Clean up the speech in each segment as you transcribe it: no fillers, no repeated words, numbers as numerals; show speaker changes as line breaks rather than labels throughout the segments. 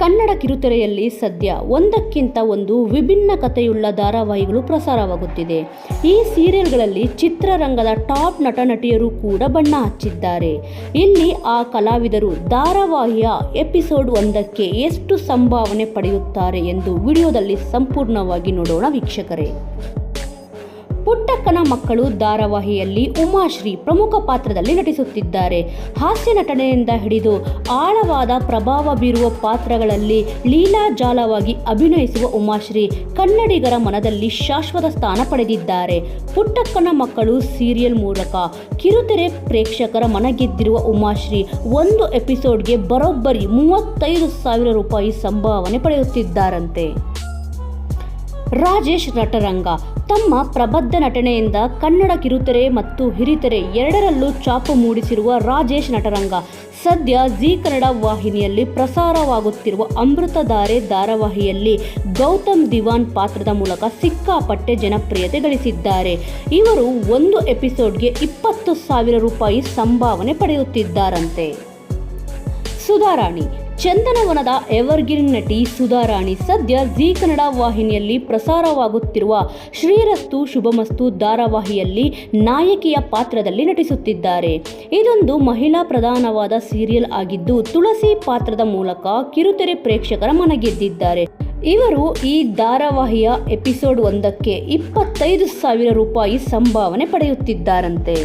ಕನ್ನಡ ಕಿರುತೆರೆಯಲ್ಲಿ ಸದ್ಯ ಒಂದಕ್ಕಿಂತ ಒಂದು ವಿಭಿನ್ನ ಕಥೆಯುಳ್ಳ ಧಾರಾವಾಹಿಗಳು ಪ್ರಸಾರವಾಗುತ್ತಿದೆ. ಈ ಸೀರಿಯಲ್ಗಳಲ್ಲಿ ಚಿತ್ರರಂಗದ ಟಾಪ್ ನಟ ನಟಿಯರು ಕೂಡ ಬಣ್ಣ ಹಚ್ಚಿದ್ದಾರೆ. ಇಲ್ಲಿ ಆ ಕಲಾವಿದರು ಧಾರಾವಾಹಿಯ ಎಪಿಸೋಡ್ ಒಂದಕ್ಕೆ ಎಷ್ಟು ಸಂಭಾವನೆ ಪಡೆಯುತ್ತಾರೆ ಎಂದು ವಿಡಿಯೋದಲ್ಲಿ ಸಂಪೂರ್ಣವಾಗಿ ನೋಡೋಣ ವೀಕ್ಷಕರೇ. ಪುಟ್ಟಕ್ಕನ ಮಕ್ಕಳು ಧಾರಾವಾಹಿಯಲ್ಲಿ ಉಮಾಶ್ರೀ ಪ್ರಮುಖ ಪಾತ್ರದಲ್ಲಿ ನಟಿಸುತ್ತಿದ್ದಾರೆ. ಹಾಸ್ಯ ನಟನೆಯಿಂದ ಹಿಡಿದು ಆಳವಾದ ಪ್ರಭಾವ ಬೀರುವ ಪಾತ್ರಗಳಲ್ಲಿ ಲೀಲಾಜಾಲವಾಗಿ ಅಭಿನಯಿಸುವ ಉಮಾಶ್ರೀ ಕನ್ನಡಿಗರ ಮನದಲ್ಲಿ ಶಾಶ್ವತ ಸ್ಥಾನ ಪಡೆದಿದ್ದಾರೆ. ಪುಟ್ಟಕ್ಕನ ಮಕ್ಕಳು ಸೀರಿಯಲ್ ಮೂಲಕ ಕಿರುತೆರೆ ಪ್ರೇಕ್ಷಕರ ಮನಗೆದ್ದಿರುವ ಉಮಾಶ್ರೀ ಒಂದು ಎಪಿಸೋಡ್ಗೆ ಬರೋಬ್ಬರಿ 35,000 ರೂಪಾಯಿ ಸಂಭಾವನೆ ಪಡೆಯುತ್ತಿದ್ದಾರಂತೆ. ರಾಜೇಶ್ ನಟರಂಗ ತಮ್ಮ ಪ್ರಬುದ್ಧ ನಟನೆಯಿಂದ ಕನ್ನಡ ಕಿರುತೆರೆ ಮತ್ತು ಹಿರಿತೆರೆ ಎರಡರಲ್ಲೂ ಛಾಪು ಮೂಡಿಸಿರುವ ರಾಜೇಶ್ ನಟರಂಗ ಸದ್ಯ ಜೀ ಕನ್ನಡ ವಾಹಿನಿಯಲ್ಲಿ ಪ್ರಸಾರವಾಗುತ್ತಿರುವ ಅಮೃತಧಾರೆ ಧಾರಾವಾಹಿಯಲ್ಲಿ ಗೌತಮ್ ದಿವಾನ್ ಪಾತ್ರದ ಮೂಲಕ ಸಿಕ್ಕಾಪಟ್ಟೆ ಜನಪ್ರಿಯತೆ ಗಳಿಸಿದ್ದಾರೆ. ಇವರು ಒಂದು ಎಪಿಸೋಡ್ಗೆ 20,000 ರೂಪಾಯಿ ಸಂಭಾವನೆ ಪಡೆಯುತ್ತಿದ್ದಾರಂತೆ. ಸುಧಾರಾಣಿ ಚಂದನವನದ ಎವರ್ಗ್ರೀನ್ ನಟಿ ಸುಧಾರಾಣಿ ಸದ್ಯ ಜೀ ಕನ್ನಡ ವಾಹಿನಿಯಲ್ಲಿ ಪ್ರಸಾರವಾಗುತ್ತಿರುವ ಶ್ರೀರಸ್ತು ಶುಭಮಸ್ತು ಧಾರಾವಾಹಿಯಲ್ಲಿ ನಾಯಕಿಯ ಪಾತ್ರದಲ್ಲಿ ನಟಿಸುತ್ತಿದ್ದಾರೆ. ಇದೊಂದು ಮಹಿಳಾ ಪ್ರಧಾನವಾದ ಸೀರಿಯಲ್ ಆಗಿದ್ದು ತುಳಸಿ ಪಾತ್ರದ ಮೂಲಕ ಕಿರುತೆರೆ ಪ್ರೇಕ್ಷಕರ ಮನಗೆದ್ದಿದ್ದಾರೆ. ಇವರು ಈ ಧಾರಾವಾಹಿಯ ಎಪಿಸೋಡ್ ಒಂದಕ್ಕೆ 25,000 ರೂಪಾಯಿ ಸಂಭಾವನೆ ಪಡೆಯುತ್ತಿದ್ದಾರಂತೆ.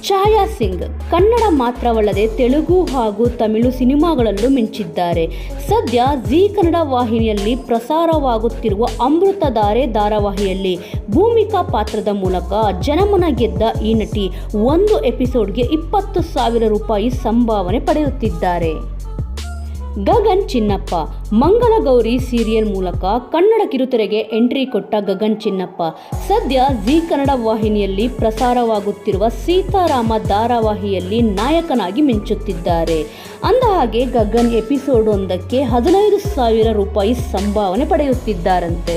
ಛಾಯಾ ಸಿಂಗ್ ಕನ್ನಡ ಮಾತ್ರವಲ್ಲದೆ ತೆಲುಗು ಹಾಗೂ ತಮಿಳು ಸಿನಿಮಾಗಳಲ್ಲೂ ಮಿಂಚಿದ್ದಾರೆ. ಸದ್ಯ ಜೀ ಕನ್ನಡ ವಾಹಿನಿಯಲ್ಲಿ ಪ್ರಸಾರವಾಗುತ್ತಿರುವ ಅಮೃತಧಾರೆ ಧಾರಾವಾಹಿಯಲ್ಲಿ ಭೂಮಿಕಾ ಪಾತ್ರದ ಮೂಲಕ ಜನಮನ ಗೆದ್ದ ಈ ನಟಿ ಒಂದು ಎಪಿಸೋಡ್ಗೆ 20,000 ರೂಪಾಯಿ ಸಂಭಾವನೆ ಪಡೆಯುತ್ತಿದ್ದಾರೆ. ಗಗನ್ ಚಿನ್ನಪ್ಪ ಮಂಗಳಗೌರಿ ಸೀರಿಯಲ್ ಮೂಲಕ ಕನ್ನಡ ಕಿರುತೆರೆಗೆ ಎಂಟ್ರಿ ಕೊಟ್ಟ ಗಗನ್ ಚಿನ್ನಪ್ಪ ಸದ್ಯ ಜೀ ಕನ್ನಡ ವಾಹಿನಿಯಲ್ಲಿ ಪ್ರಸಾರವಾಗುತ್ತಿರುವ ಸೀತಾರಾಮ ಧಾರಾವಾಹಿಯಲ್ಲಿ ನಾಯಕನಾಗಿ ಮಿಂಚುತ್ತಿದ್ದಾರೆ. ಅಂದಹಾಗೆ ಗಗನ್ ಎಪಿಸೋಡ್ ಒಂದಕ್ಕೆ 15,000 ರೂಪಾಯಿ ಸಂಭಾವನೆ ಪಡೆಯುತ್ತಿದ್ದಾರಂತೆ.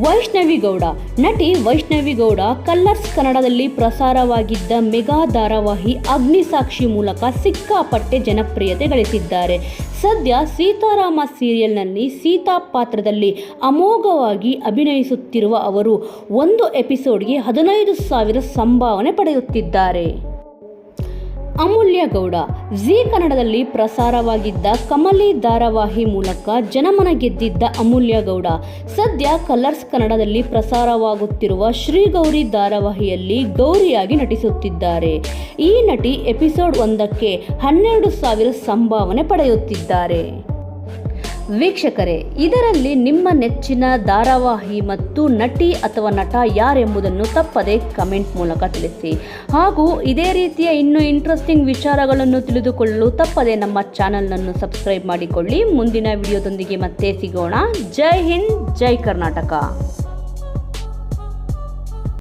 ವೈಷ್ಣವಿ ಗೌಡ ನಟಿ ವೈಷ್ಣವಿ ಗೌಡ ಕಲರ್ಸ್ ಕನ್ನಡದಲ್ಲಿ ಪ್ರಸಾರವಾಗಿದ್ದ ಮೆಗಾ ಧಾರಾವಾಹಿ ಅಗ್ನಿಸಾಕ್ಷಿ ಮೂಲಕ ಸಿಕ್ಕಾಪಟ್ಟೆ ಜನಪ್ರಿಯತೆ ಗಳಿಸಿದ್ದಾರೆ. ಸದ್ಯ ಸೀತಾರಾಮ ಸೀರಿಯಲ್ನಲ್ಲಿ ಸೀತಾ ಪಾತ್ರದಲ್ಲಿ ಅಮೋಘವಾಗಿ ಅಭಿನಯಿಸುತ್ತಿರುವ ಅವರು ಒಂದು ಎಪಿಸೋಡ್ಗೆ 15,000 ಸಂಭಾವನೆ ಪಡೆಯುತ್ತಿದ್ದಾರೆ. ಅಮೂಲ್ಯ ಗೌಡ ಜೀ ಕನ್ನಡದಲ್ಲಿ ಪ್ರಸಾರವಾಗಿದ್ದ ಕಮಲಿ ಧಾರಾವಾಹಿ ಮೂಲಕ ಜನಮನ ಗೆದ್ದಿದ್ದ ಅಮೂಲ್ಯ ಗೌಡ ಸದ್ಯ ಕಲರ್ಸ್ ಕನ್ನಡದಲ್ಲಿ ಪ್ರಸಾರವಾಗುತ್ತಿರುವ ಶ್ರೀಗೌರಿ ಧಾರಾವಾಹಿಯಲ್ಲಿ ಗೌರಿಯಾಗಿ ನಟಿಸುತ್ತಿದ್ದಾರೆ. ಈ ನಟಿ ಎಪಿಸೋಡ್ ಒಂದಕ್ಕೆ 12,000 ಸಂಭಾವನೆ ಪಡೆಯುತ್ತಿದ್ದಾರೆ. ವೀಕ್ಷಕರೇ, ಇದರಲ್ಲಿ ನಿಮ್ಮ ನೆಚ್ಚಿನ ಧಾರಾವಾಹಿ ಮತ್ತು ನಟಿ ಅಥವಾ ನಟ ಯಾರೆಂಬುದನ್ನು ತಪ್ಪದೆ ಕಮೆಂಟ್ ಮೂಲಕ ತಿಳಿಸಿ. ಹಾಗೂ ಇದೇ ರೀತಿಯ ಇನ್ನೂ ಇಂಟ್ರೆಸ್ಟಿಂಗ್ ವಿಚಾರಗಳನ್ನು ತಿಳಿದುಕೊಳ್ಳಲು ತಪ್ಪದೆ ನಮ್ಮ ಚಾನಲ್ನನ್ನು ಸಬ್ಸ್ಕ್ರೈಬ್ ಮಾಡಿಕೊಳ್ಳಿ. ಮುಂದಿನ ವಿಡಿಯೋದೊಂದಿಗೆ ಮತ್ತೆ ಸಿಗೋಣ. ಜೈ ಹಿಂದ್, ಜೈ ಕರ್ನಾಟಕ.